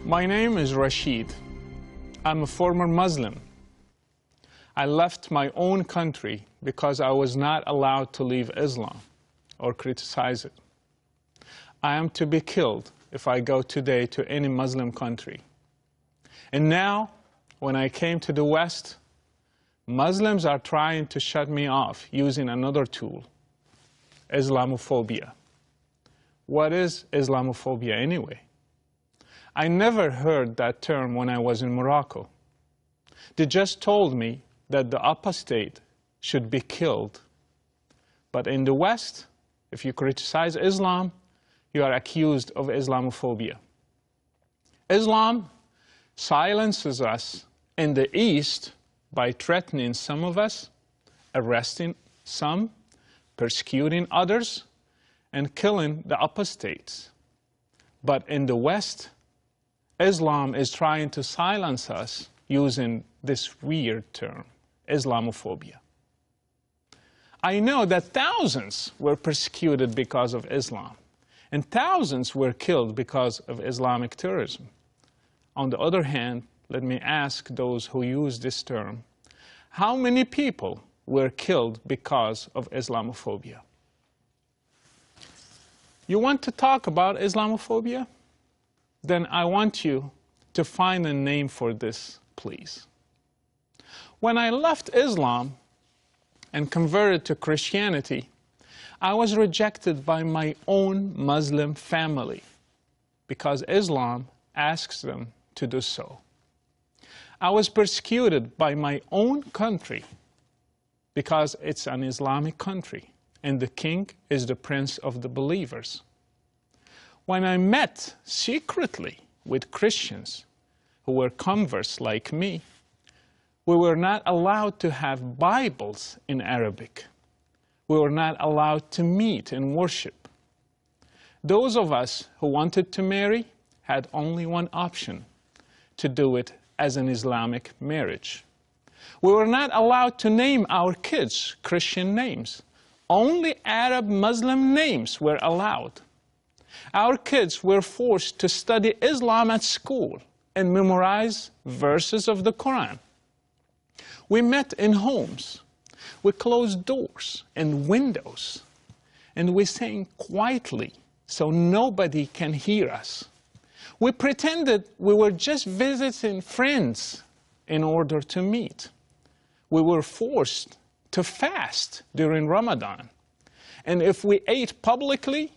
My name is Rashid. I'm a former Muslim. I left my own country because I was not allowed to leave Islam or criticize it. I am to be killed if I go today to any Muslim country. And now, when I came to the West, Muslims are trying to shut me off using another tool, Islamophobia. What is Islamophobia anyway? I never heard that term when I was in Morocco. They just told me that the apostate should be killed. But in the West, if you criticize Islam, you are accused of Islamophobia. Islam silences us in the East by threatening some of us, arresting some, persecuting others, and killing the apostates. But in the West, Islam is trying to silence us using this weird term, Islamophobia. I know that thousands were persecuted because of Islam, and thousands were killed because of Islamic terrorism. On the other hand, let me ask those who use this term, how many people were killed because of Islamophobia? You want to talk about Islamophobia? Then I want you to find a name for this, please. When I left Islam and converted to Christianity, I was rejected by my own Muslim family because Islam asks them to do so. I was persecuted by my own country because it's an Islamic country and the king is the prince of the believers. When I met secretly with Christians who were converts like me, we were not allowed to have Bibles in Arabic. We were not allowed to meet and worship. Those of us who wanted to marry had only one option, to do it as an Islamic marriage. We were not allowed to name our kids Christian names. Only Arab Muslim names were allowed. Our kids were forced to study Islam at school and memorize verses of the Quran. We met in homes. We closed doors and windows. And we sang quietly so nobody can hear us. We pretended we were just visiting friends in order to meet. We were forced to fast during Ramadan. And if we ate publicly,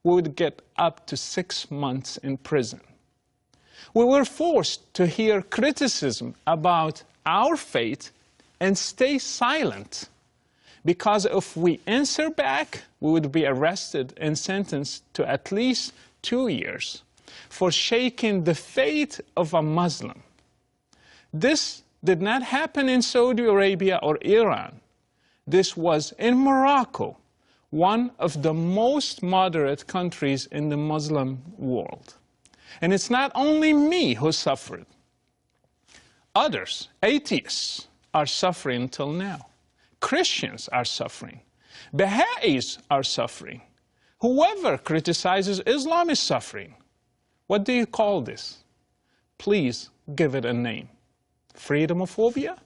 we would get up to 6 months in prison. We were forced to hear criticism about our faith and stay silent, because if we answer back, we would be arrested and sentenced to at least 2 years for shaking the faith of a Muslim. This did not happen in Saudi Arabia or Iran. This was in Morocco, one of the most moderate countries in the Muslim world. And it's not only me who suffered. Others, atheists, are suffering till now. Christians are suffering. Baha'is are suffering. Whoever criticizes Islam is suffering. What do you call this? Please give it a name. Freedomophobia?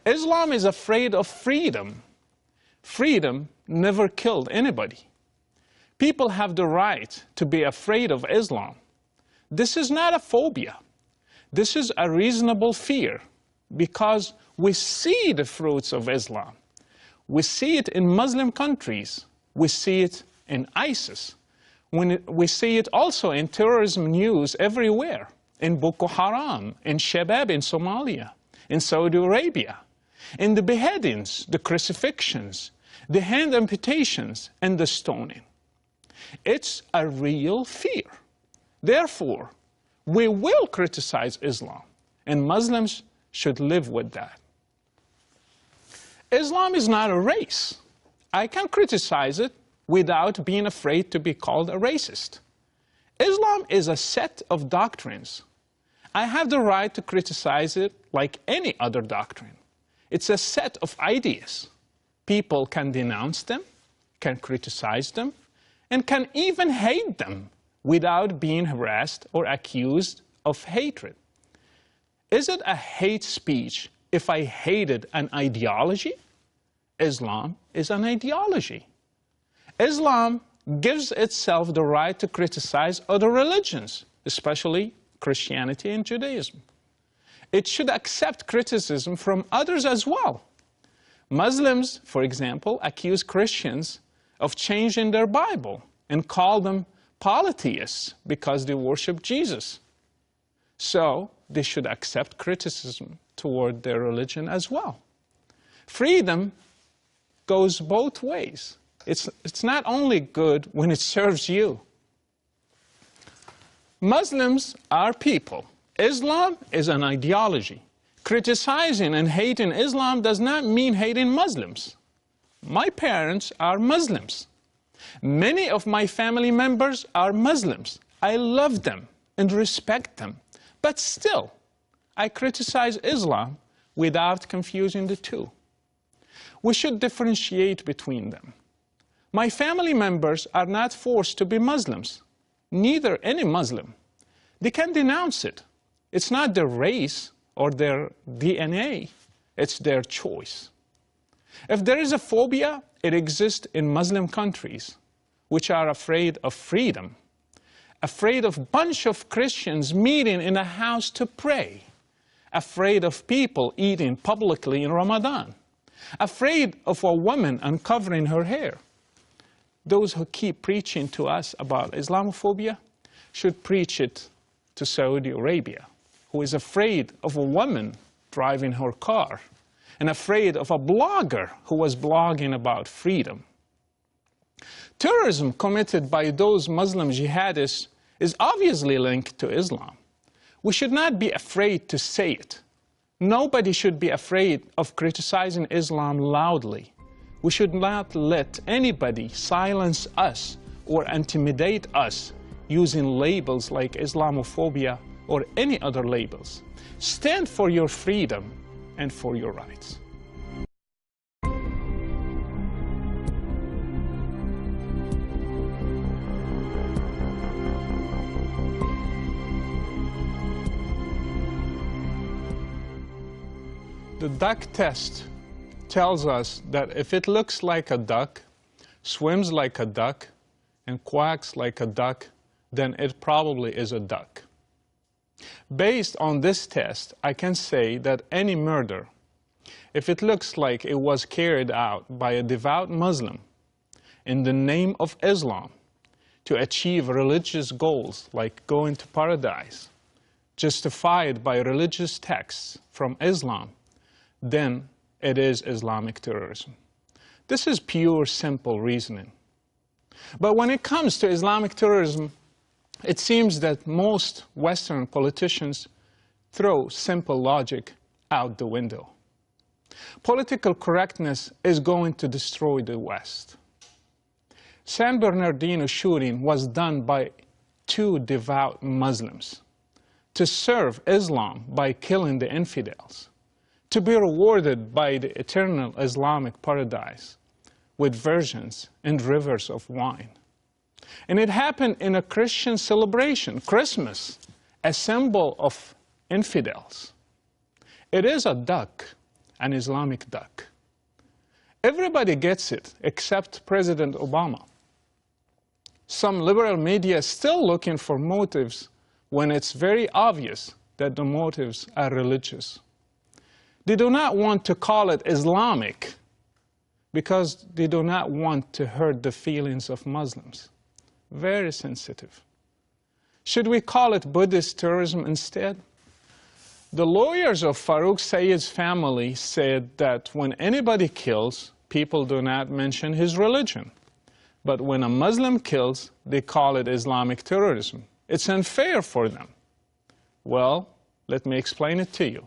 Islam is afraid of freedom. Freedom never killed anybody. People have the right to be afraid of Islam. This is not a phobia. This is a reasonable fear because we see the fruits of Islam. We see it in Muslim countries. We see it in ISIS. We see it also in terrorism news everywhere, in Boko Haram, in Shabab in Somalia, in Saudi Arabia, in the beheadings, the crucifixions, the hand amputations, and the stoning. It's a real fear. Therefore, we will criticize Islam, and Muslims should live with that. Islam is not a race. I can criticize it without being afraid to be called a racist. Islam is a set of doctrines. I have the right to criticize it like any other doctrine. It's a set of ideas. People can denounce them, can criticize them, and can even hate them without being harassed or accused of hatred. Is it a hate speech if I hated an ideology? Islam is an ideology. Islam gives itself the right to criticize other religions, especially Christianity and Judaism. It should accept criticism from others as well. Muslims, for example, accuse Christians of changing their Bible and call them polytheists because they worship Jesus. So they should accept criticism toward their religion as well. Freedom goes both ways. It's not only good when it serves you. Muslims are people. Islam is an ideology. Criticizing and hating Islam does not mean hating Muslims. My parents are Muslims. Many of my family members are Muslims. I love them and respect them. But still, I criticize Islam without confusing the two. We should differentiate between them. My family members are not forced to be Muslims. Neither any Muslim. They can denounce it. It's not their race or their DNA. It's their choice. If there is a phobia, it exists in Muslim countries, which are afraid of freedom, afraid of a bunch of Christians meeting in a house to pray, afraid of people eating publicly in Ramadan, afraid of a woman uncovering her hair. Those who keep preaching to us about Islamophobia should preach it to Saudi Arabia, who is afraid of a woman driving her car and afraid of a blogger who was blogging about freedom. Terrorism committed by those Muslim jihadists is obviously linked to Islam. We should not be afraid to say it. Nobody should be afraid of criticizing Islam loudly. We should not let anybody silence us or intimidate us using labels like Islamophobia or any other labels. Stand for your freedom and for your rights. The duck test tells us that if it looks like a duck, swims like a duck, and quacks like a duck, then it probably is a duck. Based on this test, I can say that any murder, if it looks like it was carried out by a devout Muslim in the name of Islam to achieve religious goals like going to paradise, justified by religious texts from Islam, then it is Islamic terrorism. This is pure, simple reasoning. But when it comes to Islamic terrorism, it seems that most Western politicians throw simple logic out the window. Political correctness is going to destroy the West. San Bernardino shooting was done by two devout Muslims to serve Islam by killing the infidels, to be rewarded by the eternal Islamic paradise with virgins and rivers of wine. And it happened in a Christian celebration, Christmas, a symbol of infidels. It is a duck, an Islamic duck. Everybody gets it except President Obama. Some liberal media is still looking for motives when it's very obvious that the motives are religious. They do not want to call it Islamic because they do not want to hurt the feelings of Muslims. Very sensitive. Should we call it Buddhist terrorism instead? The lawyers of Farouk Sayyid's family said that when anybody kills, people do not mention his religion. But when a Muslim kills, they call it Islamic terrorism. It's unfair for them. Well, let me explain it to you.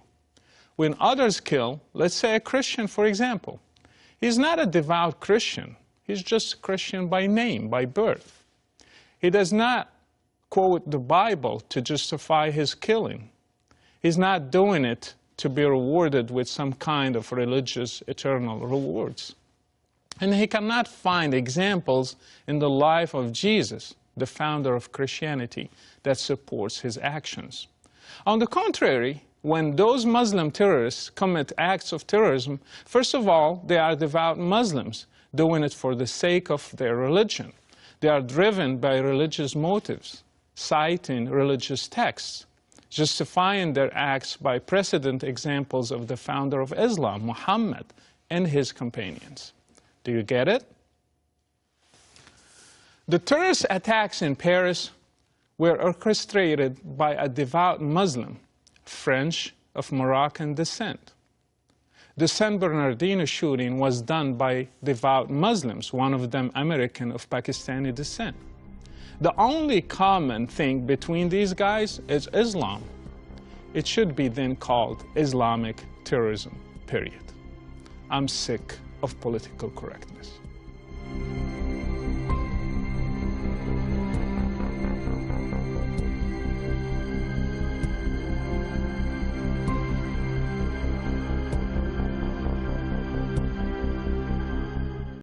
When others kill, let's say a Christian, for example, he's not a devout Christian. He's just a Christian by name, by birth. He does not quote the Bible to justify his killing. He's not doing it to be rewarded with some kind of religious eternal rewards. And he cannot find examples in the life of Jesus the founder of Christianity, that supports his actions. On the contrary, when those Muslim terrorists commit acts of terrorism, first of all, they are devout Muslims, doing it for the sake of their religion. They are driven by religious motives, citing religious texts, justifying their acts by precedent examples of the founder of Islam, Muhammad, and his companions. Do you get it? The terrorist attacks in Paris were orchestrated by a devout Muslim, French of Moroccan descent. The San Bernardino shooting was done by devout Muslims, one of them American of Pakistani descent. The only common thing between these guys is Islam. It should be then called Islamic terrorism, period. I'm sick of political correctness.